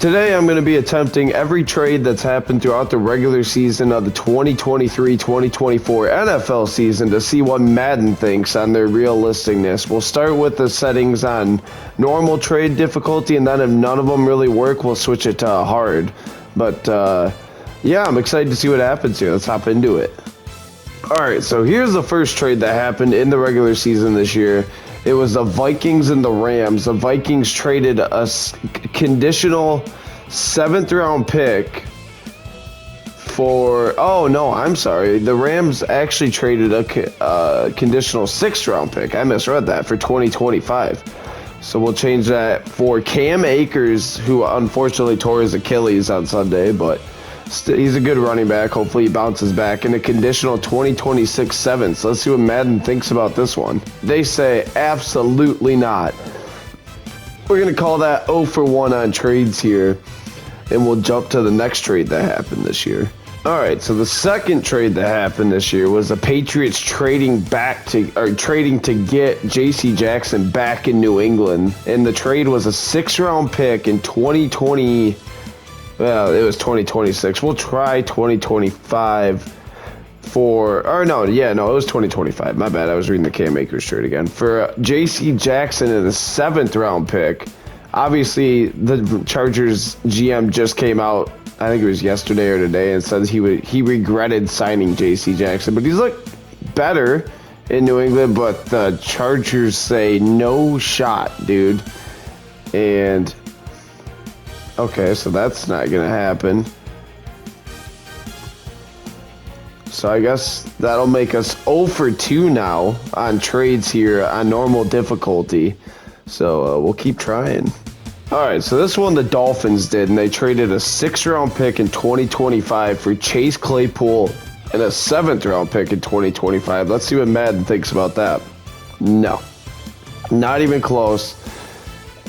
Today I'm going to be attempting every trade that's happened throughout the regular season of the 2023-2024 NFL season to see what Madden thinks on their realisticness. We'll start with the settings on normal trade difficulty, and then if none of them really work, we'll switch it to hard. But yeah, I'm excited to see what happens here. Let's hop into it. Alright, so here's the first trade that happened in the regular season this year. It was the Vikings and the Rams. The Vikings traded a conditional 7th round pick for... Oh, no, I'm sorry. The Rams actually traded a conditional 6th round pick. I misread that, for 2025. So we'll change that for Cam Akers, who unfortunately tore his Achilles on Sunday, but he's a good running back. Hopefully he bounces back in a conditional 2026 7th. Let's see what Madden thinks about this one. They say absolutely not. We're going to call that 0 for 1 on trades here, and we'll jump to the next trade that happened this year. Alright, so the second trade that happened this year was the Patriots trading to get J.C. Jackson back in New England, and the trade was a 6th round pick in 2020. Well, it was 2026. We'll try 2025 it was 2025. My bad. I was reading the Cam Akers trade again. For J.C. Jackson in the 7th round pick. Obviously, the Chargers GM just came out, I think it was yesterday or today, and said he regretted signing J.C. Jackson. But he's looked better in New England, but the Chargers say no shot, dude. And... okay, so that's not going to happen. So I guess that'll make us 0 for 2 now on trades here on normal difficulty. So we'll keep trying. Alright, so this one the Dolphins did, and they traded a 6th round pick in 2025 for Chase Claypool and a 7th round pick in 2025. Let's see what Madden thinks about that. No. Not even close.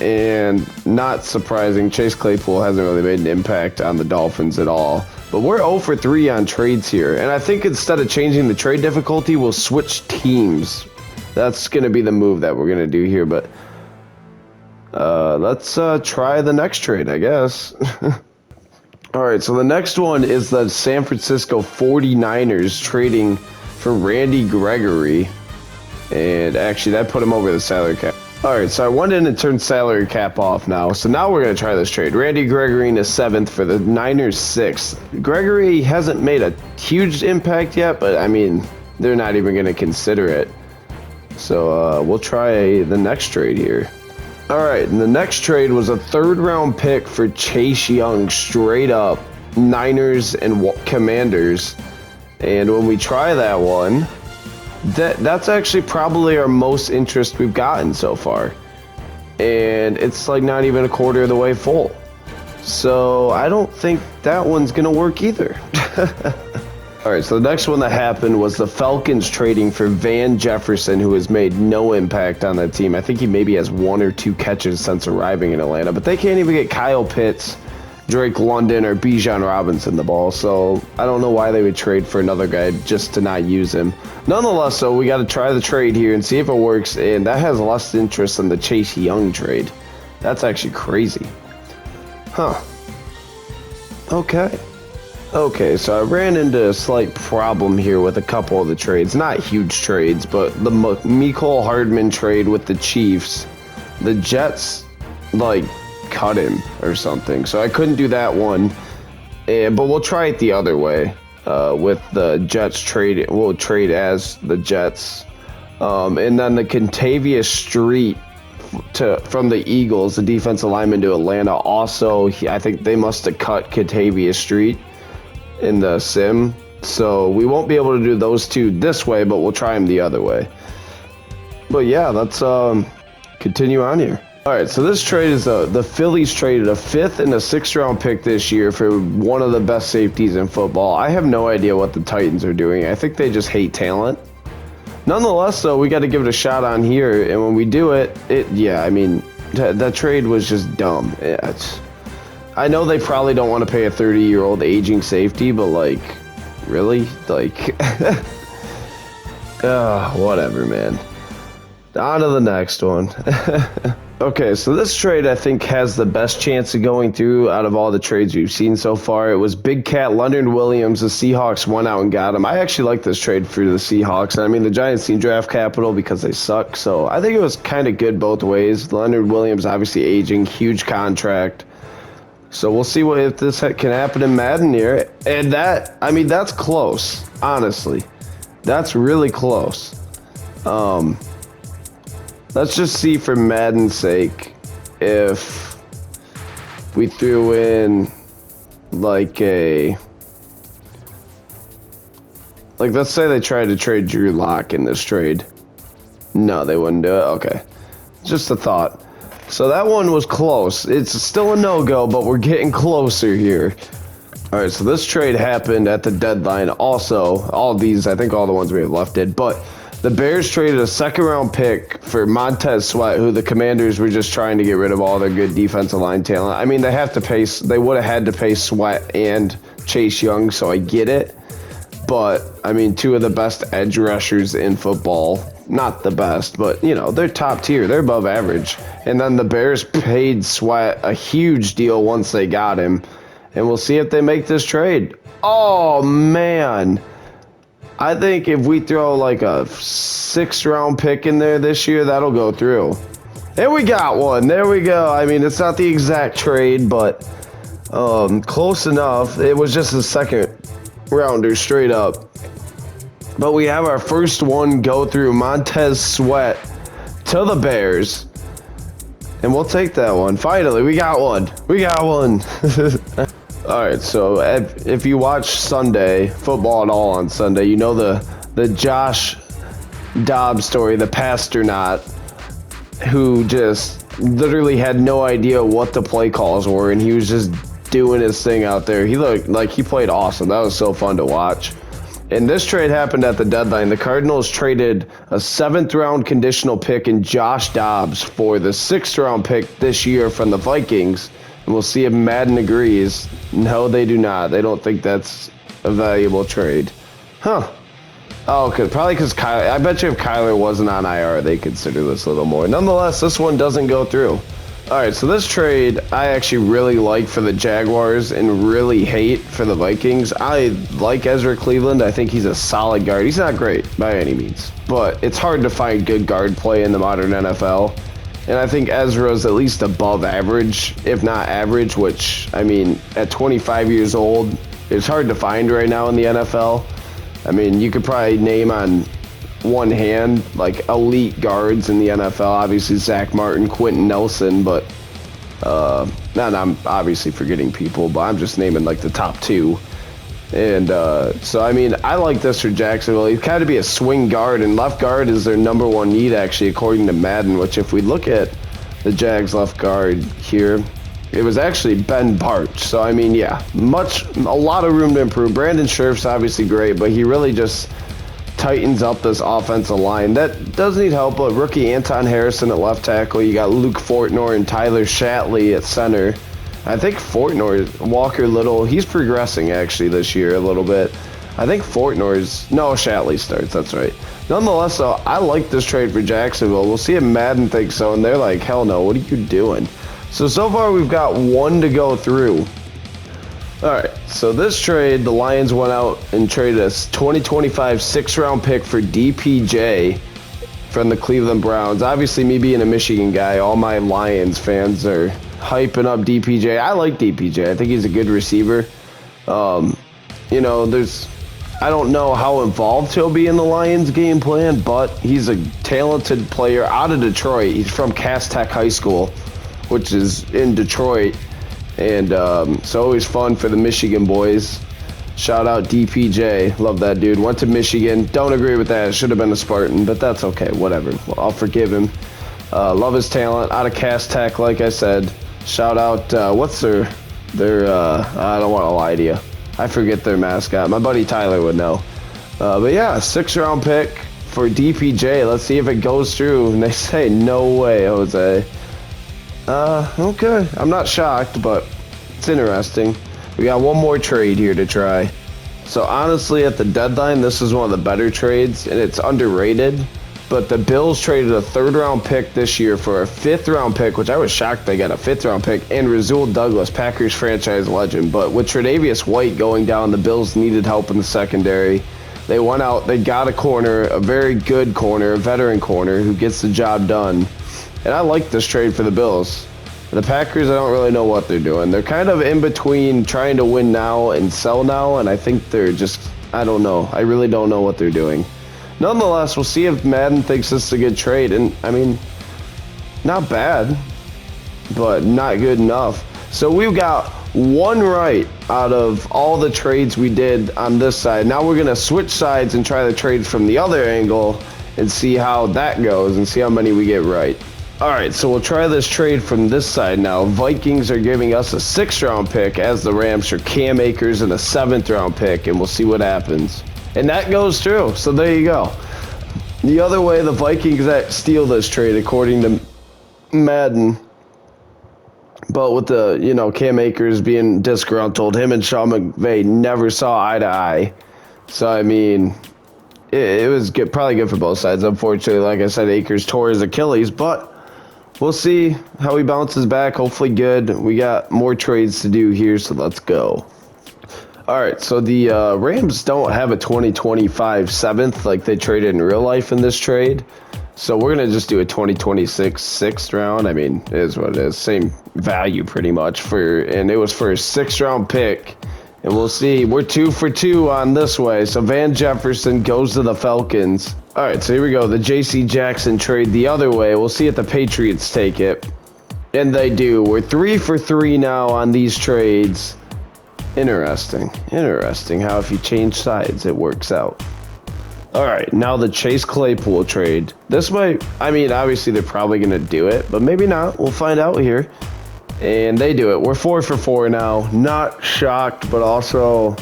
And not surprising, Chase Claypool hasn't really made an impact on the Dolphins at all. But we're 0 for 3 on trades here. And I think instead of changing the trade difficulty, we'll switch teams. That's going to be the move that we're going to do here. But let's try the next trade, I guess. Alright, so the next one is the San Francisco 49ers trading for Randy Gregory. And actually, that put him over the salary cap. Alright, so I went in and turned salary cap off now. So now we're going to try this trade. Randy Gregory in the 7th for the Niners 6th. Gregory hasn't made a huge impact yet, but I mean, they're not even going to consider it. So we'll try the next trade here. Alright, and the next trade was a 3rd round pick for Chase Young, straight up Niners and Commanders. And when we try that one... That's actually probably our most interest we've gotten so far. And it's like not even a quarter of the way full. So I don't think that one's going to work either. Alright, so the next one that happened was the Falcons trading for Van Jefferson, who has made no impact on that team. I think he maybe has 1 or 2 catches since arriving in Atlanta. But they can't even get Kyle Pitts, Drake London, or Bijan Robinson the ball, so I don't know why they would trade for another guy just to not use him. Nonetheless, though, we got to try the trade here and see if it works, and that has less interest than the Chase Young trade. That's actually crazy. Huh. Okay, so I ran into a slight problem here with a couple of the trades. Not huge trades, but the Mecole Hardman trade with the Chiefs. The Jets, cut him or something, so I couldn't do that one, but we'll try it the other way with the Jets trade. We'll trade as the Jets, and then the Contavious Street from the Eagles, the defensive lineman, to Atlanta. Also, I think they must have cut Contavious Street in the sim, so we won't be able to do those two this way, but we'll try them the other way. But yeah, let's continue on here. Alright, so this trade is the Phillies traded a 5th and a 6th round pick this year for one of the best safeties in football. I have no idea what the Titans are doing. I think they just hate talent. Nonetheless, though, we got to give it a shot on here, and when we do it, that trade was just dumb. I know they probably don't want to pay a 30-year-old aging safety, but really? Whatever, man. On to the next one. Okay, so this trade I think has the best chance of going through out of all the trades we've seen so far. It was Big Cat Leonard Williams. The Seahawks went out and got him. I actually like this trade for the Seahawks. I mean, the Giants need draft capital because they suck, so I think it was kind of good both ways. Leonard Williams obviously aging, huge contract. So we'll see if this can happen in Madden here. And that's close, honestly. That's really close. Let's just see for Madden's sake if we threw in like let's say they tried to trade Drew Lock in this trade. No, they wouldn't do it. Okay. Just a thought. So that one was close. It's still a no-go, but we're getting closer here. All right, so this trade happened at the deadline. Also, all of these, I think all the ones we have left did, but the Bears traded a second-round pick for Montez Sweat, who the Commanders were just trying to get rid of all their good defensive line talent. I mean, they would have had to pay Sweat and Chase Young, so I get it. But, I mean, two of the best edge rushers in football. Not the best, but, you know, they're top tier. They're above average. And then the Bears paid Sweat a huge deal once they got him. And we'll see if they make this trade. Oh, man. I think if we throw like a 6th-round pick in there this year, that'll go through. There we got one. There we go. I mean, it's not the exact trade, but close enough. It was just a 2nd-rounder straight up. But we have our first one go through, Montez Sweat to the Bears. And we'll take that one. Finally, we got one. We got one. All right, so if you watch Sunday, football at all on Sunday, you know the Josh Dobbs story, the pastronaut, who just literally had no idea what the play calls were, and he was just doing his thing out there. He looked like he played awesome. That was so fun to watch. And this trade happened at the deadline. The Cardinals traded a 7th-round conditional pick in Josh Dobbs for the 6th-round pick this year from the Vikings. And we'll see if Madden agrees. No, they do not. They don't think that's a valuable trade. Huh. Oh, probably because Kyler. I bet you if Kyler wasn't on IR, they consider this a little more. Nonetheless, this one doesn't go through. All right, so this trade I actually really like for the Jaguars and really hate for the Vikings. I like Ezra Cleveland. I think he's a solid guard. He's not great by any means, but it's hard to find good guard play in the modern NFL. And I think Ezra's at least above average, if not average, which, I mean, at 25 years old, it's hard to find right now in the NFL. I mean, you could probably name on one hand, like, elite guards in the NFL. Obviously, Zach Martin, Quentin Nelson, but, I'm obviously forgetting people, but I'm just naming, like, the top 2. And so, I mean, I like this for Jacksonville. He's kind of be a swing guard, and left guard is their number 1 need, actually, according to Madden, which if we look at the Jags left guard here, it was actually Ben Barch. So, I mean, yeah, a lot of room to improve. Brandon Scherf's obviously great, but he really just tightens up this offensive line. That does need help, but rookie Anton Harrison at left tackle. You got Luke Fortnor and Tyler Shatley at center. I think Walker Little, he's progressing actually this year a little bit. I think Shatley starts, that's right. Nonetheless, though, I like this trade for Jacksonville. We'll see if Madden thinks so, and they're like, hell no, what are you doing? So far we've got one to go through. All right, so this trade, the Lions went out and traded a 2025 6th-round pick for DPJ from the Cleveland Browns. Obviously, me being a Michigan guy, all my Lions fans are hyping up DPJ. I like DPJ. I think he's a good receiver. You know, I don't know how involved he'll be in the Lions game plan, but he's a talented player out of Detroit. He's from Cass Tech High School, which is in Detroit. And it's always fun for the Michigan boys. Shout out DPJ. Love that dude. Went to Michigan. Don't agree with that. Should have been a Spartan, but that's okay. Whatever. I'll forgive him. Love his talent. Out of Cass Tech, like I said. Shout out, what's their I don't want to lie to you. I forget their mascot. My buddy Tyler would know. But yeah, 6th-round pick for DPJ. Let's see if it goes through. And they say, no way, Jose. Okay. I'm not shocked, but it's interesting. We got one more trade here to try. So honestly, at the deadline, this is one of the better trades, and it's underrated. but the Bills traded a 3rd-round pick this year for a 5th-round pick, which I was shocked they got a 5th-round pick, and Rasul Douglas, Packers franchise legend. But with Tre'Davious White going down, the Bills needed help in the secondary. They went out, they got a corner, a very good corner, a veteran corner who gets the job done. And I like this trade for the Bills. The Packers, I don't really know what they're doing. They're kind of in between trying to win now and sell now, and I think they're just, I don't know. I really don't know what they're doing. Nonetheless, we'll see if Madden thinks this is a good trade. And, I mean, not bad, but not good enough. So we've got one right out of all the trades we did on this side. Now we're going to switch sides and try the trades from the other angle and see how that goes and see how many we get right. All right, so we'll try this trade from this side now. Vikings are giving us a 6th-round pick as the Rams for Cam Akers and a 7th-round pick, and we'll see what happens. And that goes through, so there you go. The other way, the Vikings that steal this trade, according to Madden. But with the, you know, Cam Akers being disgruntled, him and Sean McVay never saw eye to eye. So, I mean, it was good, probably good for both sides. Unfortunately, like I said, Akers tore his Achilles, but we'll see how he bounces back. Hopefully good. We got more trades to do here, so let's go. All right, so the Rams don't have a 2025 7th like they traded in real life in this trade. So we're going to just do a 2026 6th round. I mean, it is what it is. Same value pretty much. And it was for a 6th-round pick. And we'll see. We're 2 for 2 on this way. So Van Jefferson goes to the Falcons. All right, so here we go. The J.C. Jackson trade the other way. We'll see if the Patriots take it. And they do. We're 3 for 3 now on these trades. Interesting how if you change sides, it works out. All right, now the Chase Claypool trade. This might, I mean, obviously they're probably going to do it, but maybe not. We'll find out here. And they do it. We're 4 for 4 now. Not shocked, but also,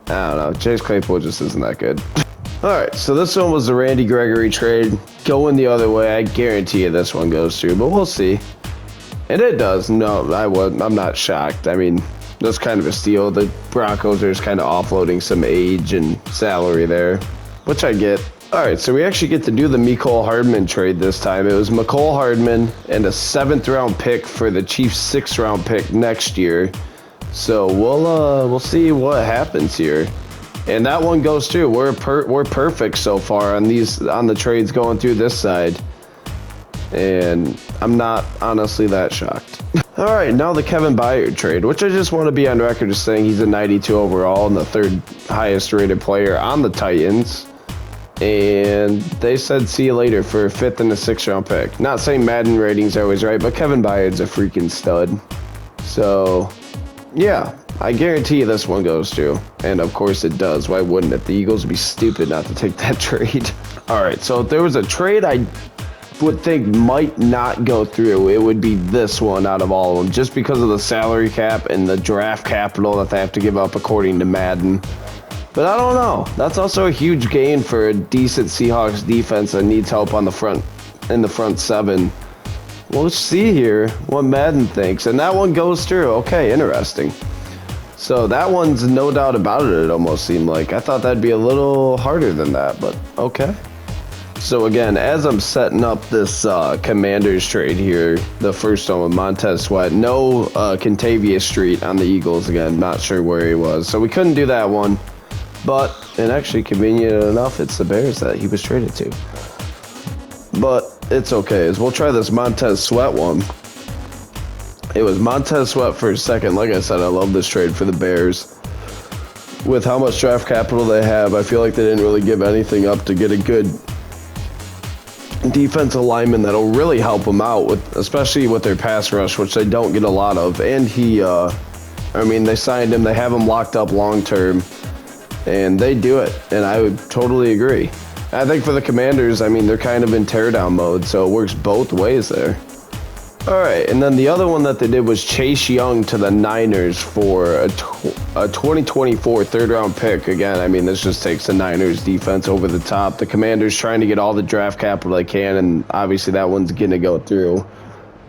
I don't know. Chase Claypool just isn't that good. All right, so this one was the Randy Gregory trade. Going the other way, I guarantee you this one goes through, but we'll see. And it does. No, I'm not shocked. I mean, that's kind of a steal. The Broncos are just kind of offloading some age and salary there, which I get. All right, so we actually get to do the Mecole Hardman trade this time. It was Mecole Hardman and a 7th-round pick for the Chiefs' 6th-round pick next year. So we'll see what happens here. And that one goes through. We're perfect so far on the trades going through this side. And I'm not honestly that shocked. All right, now the Kevin Byard trade, which I just want to be on record as saying he's a 92 overall and the 3rd highest rated player on the Titans. And they said see you later for a 5th and a 6th-round pick. Not saying Madden ratings are always right, but Kevin Byard's a freaking stud. So, yeah, I guarantee you this one goes through. And, of course, it does. Why wouldn't it? The Eagles would be stupid not to take that trade. All right, so if there was a trade I would think might not go through, it would be this one out of all of them, just because of the salary cap and the draft capital that they have to give up according to Madden. But I don't know. That's also a huge gain for a decent Seahawks defense that needs help on the front, in the front 7. We'll see here what Madden thinks, and that one goes through. Okay, interesting. So that one's no doubt about it. It almost seemed like I thought that'd be a little harder than that, but okay. So again, as I'm setting up this Commanders trade here, the first one with Montez Sweat, no Kentavious Street on the Eagles again, not sure where he was. So we couldn't do that one, but, and actually convenient enough, it's the Bears that he was traded to. But it's okay, as we'll try this Montez Sweat one. It was Montez Sweat for a second. Like I said, I love this trade for the Bears. With how much draft capital they have, I feel like they didn't really give anything up to get a good defensive lineman that'll really help them out, with, especially with their pass rush, which they don't get a lot of. And I mean, they signed him, they have him locked up long term, and they do it. And I would totally agree. I think for the Commanders, I mean, they're kind of in teardown mode, so it works both ways there. All right, and then the other one that they did was Chase Young to the Niners for a 2024 third-round pick. Again, I mean, this just takes the Niners defense over the top. The Commanders trying to get all the draft capital they can, and obviously that one's going to go through.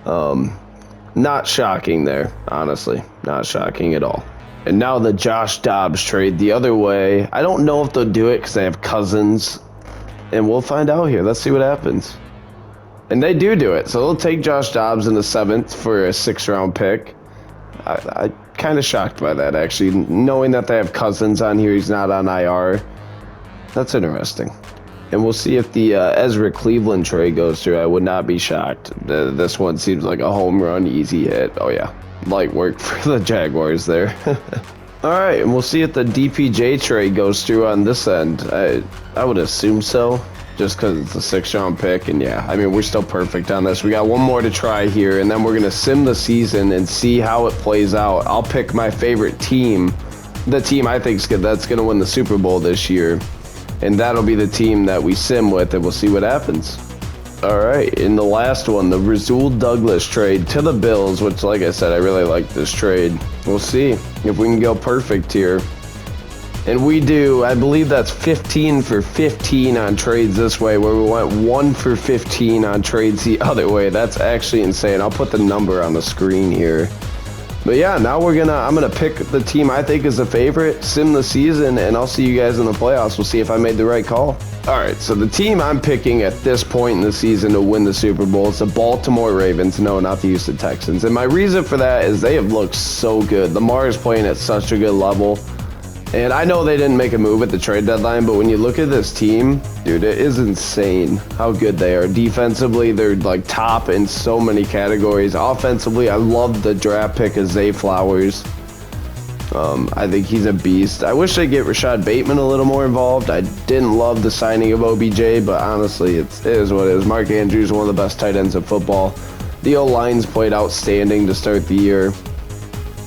Not shocking there, honestly. Not shocking at all. And now the Josh Dobbs trade the other way. I don't know if they'll do it because they have Cousins And we'll find out here. Let's see what happens. And they do it. So they'll take Josh Dobbs in the 7th for a 6th-round pick. I kind of shocked by that, actually. Knowing that they have Cousins on here, he's not on IR. That's interesting. And we'll see if the Ezra Cleveland trade goes through. I would not be shocked. This one seems like a home run, easy hit. Oh, yeah. Light work for the Jaguars there. All right, and we'll see if the DPJ trade goes through on this end. I would assume so, just because it's a 6th-round pick. And, yeah, I mean, we're still perfect on this. We got one more to try here, and then we're going to sim the season and see how it plays out. I'll pick my favorite team, the team I think that's going to win the Super Bowl this year. And that'll be the team that we sim with, and we'll see what happens. All right, in the last one, the Rasul Douglas trade to the Bills, which, like I said, I really like this trade. We'll see if we can go perfect here. And we do, I believe that's 15 for 15 on trades this way, where we went 1 for 15 on trades the other way. That's actually insane. I'll put the number on the screen here. But yeah, now I'm gonna pick the team I think is the favorite, sim the season, and I'll see you guys in the playoffs. We'll see if I made the right call. All right, so the team I'm picking at this point in the season to win the Super Bowl is the Baltimore Ravens. No, not the Houston Texans. And my reason for that is they have looked so good. Lamar is playing at such a good level. And I know they didn't make a move at the trade deadline, but when you look at this team, dude, it is insane how good they are. Defensively, they're like top in so many categories. Offensively, I love the draft pick of Zay Flowers. I think he's a beast. I wish they'd get Rashad Bateman a little more involved. I didn't love the signing of OBJ, but honestly, it is what it is. Mark Andrews, one of the best tight ends in football. The O-line's played outstanding to start the year.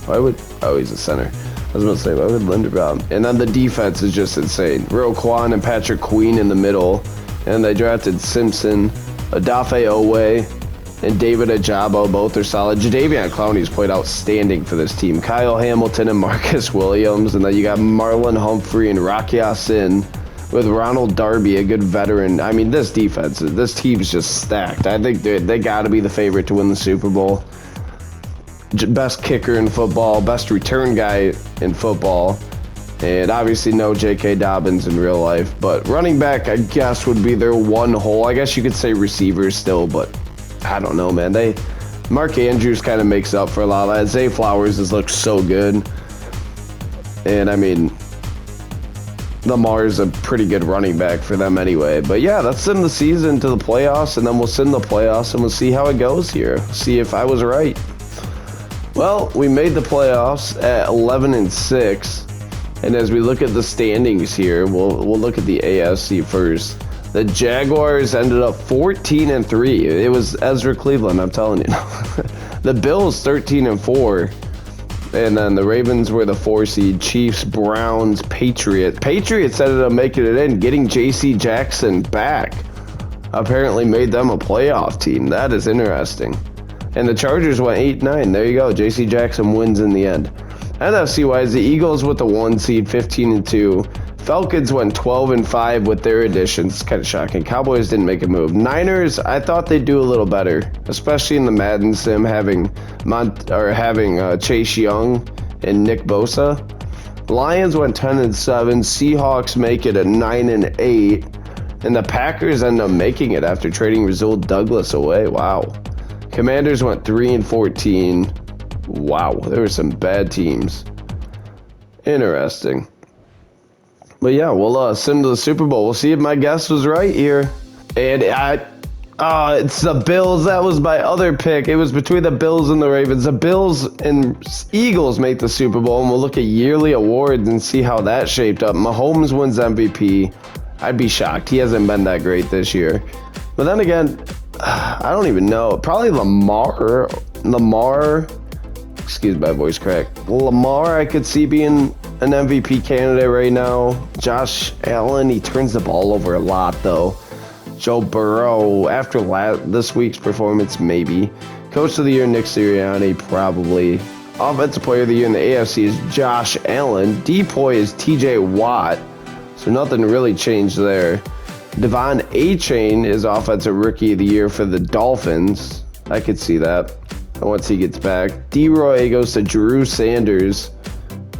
He's a center. I was about to say, why would Linderbaum? And then the defense is just insane. Roquan and Patrick Queen in the middle. And they drafted Simpson, Odafe Owe, and David Ajabo. Both are solid. Jadeveon Clowney's played outstanding for this team. Kyle Hamilton and Marcus Williams. And then you got Marlon Humphrey and Rocky Ya-Sin with Ronald Darby, a good veteran. I mean, this team's just stacked. I think they got to be the favorite to win the Super Bowl. Best kicker in football, best return guy in football, and obviously no J.K. Dobbins in real life. But running back, I guess, would be their one hole. I guess you could say receivers still, but I don't know, man. Mark Andrews kind of makes up for a lot of that. Zay Flowers has looked so good. And, I mean, Lamar's a pretty good running back for them anyway. But, yeah, let's send the season to the playoffs, and then we'll send the playoffs, and we'll see how it goes here. See if I was right. Well, we made the playoffs at 11-6, and as we look at the standings here, we'll look at the AFC first. The Jaguars ended up 14-3. It was Ezra Cleveland, I'm telling you. The Bills 13-4, and then the Ravens were the 4 seed. Chiefs, Browns, Patriots. Patriots ended up making it in, getting J.C. Jackson back. Apparently made them a playoff team. That is interesting. And the Chargers went 8-9. There you go. J.C. Jackson wins in the end. NFC-wise, the Eagles with the 1 seed, 15-2. Falcons went 12-5 with their additions. It's kind of shocking. Cowboys didn't make a move. Niners, I thought they'd do a little better, especially in the Madden sim, having Chase Young and Nick Bosa. Lions went 10-7. Seahawks make it a 9-8. And the Packers end up making it after trading Rasul Douglas away. Wow. Commanders went 3-14. Wow, there were some bad teams. Interesting. But yeah, we'll sim to the Super Bowl. We'll see if my guess was right here. And it's the Bills. That was my other pick. It was between the Bills and the Ravens. The Bills and Eagles make the Super Bowl, and we'll look at yearly awards and see how that shaped up. Mahomes wins MVP. I'd be shocked. He hasn't been that great this year. But then again, I don't even know. Probably Lamar. Excuse my voice crack. Lamar, I could see being an MVP candidate right now. Josh Allen, he turns the ball over a lot, though. Joe Burrow, after this week's performance, maybe. Coach of the Year, Nick Sirianni, probably. Offensive Player of the Year in the AFC is Josh Allen. Depoy is TJ Watt. So nothing really changed there. Devon A-Chain is Offensive Rookie of the Year for the Dolphins. I could see that once he gets back. D-Roy goes to Drew Sanders.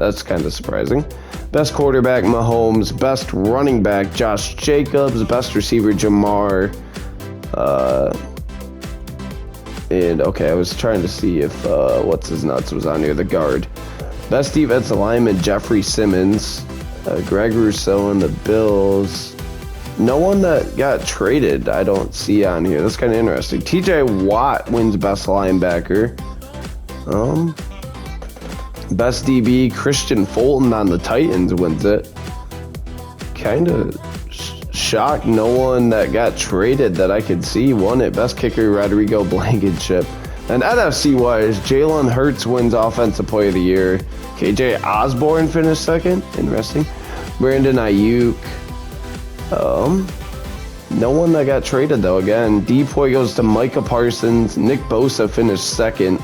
That's kind of surprising. Best quarterback, Mahomes. Best running back, Josh Jacobs. Best receiver, Jamar. And okay, I was trying to see if what's his nuts was on here, the guard. Best defensive lineman, Jeffrey Simmons. Greg Rousseau and the Bills. No one that got traded I don't see on here. That's kind of interesting. TJ Watt wins best linebacker. Best DB, Christian Fulton on the Titans wins it. Kind of shocked no one that got traded that I could see won it. Best kicker, Rodrigo Blankenship. And NFC-wise, Jalen Hurts wins Offensive Player of the Year. KJ Osborne finished second. Interesting. Brandon Ayuk. No one that got traded, though. Again, Depoy goes to Micah Parsons. Nick Bosa finished second.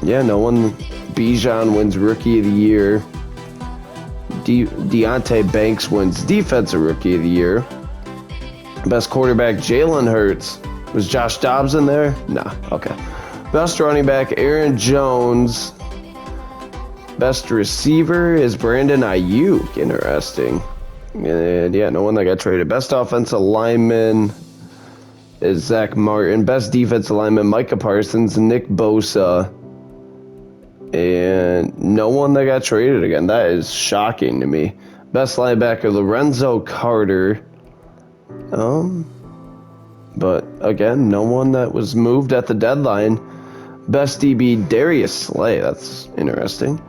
Yeah, no one. Bijan wins Rookie of the Year. Deontay Banks wins Defensive Rookie of the Year. Best quarterback, Jalen Hurts. Was Josh Dobbs in there? Nah, okay. Best running back, Aaron Jones. Best receiver is Brandon Ayuk. Interesting. And yeah, no one that got traded. Best offensive lineman is Zach Martin. Best defensive lineman, Micah Parsons, Nick Bosa. And no one that got traded again. That is shocking to me. Best linebacker, Lorenzo Carter. But again, no one that was moved at the deadline. Best DB, Darius Slay. That's interesting.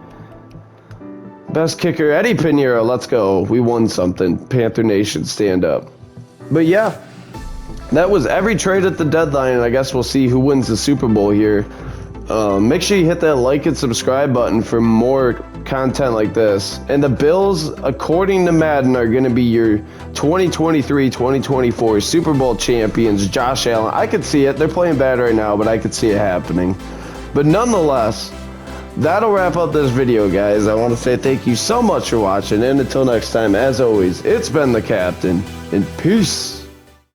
Best kicker, Eddie Pinheiro. Let's go. We won something. Panther Nation, stand up. But yeah, that was every trade at the deadline. And I guess we'll see who wins the Super Bowl here. Make sure you hit that like and subscribe button for more content like this. And the Bills, according to Madden, are going to be your 2023-2024 Super Bowl champions, Josh Allen. I could see it. They're playing bad right now, but I could see it happening. But nonetheless, that'll wrap up this video, guys. I want to say thank you so much for watching. And until next time, as always, it's been the Captain. And peace.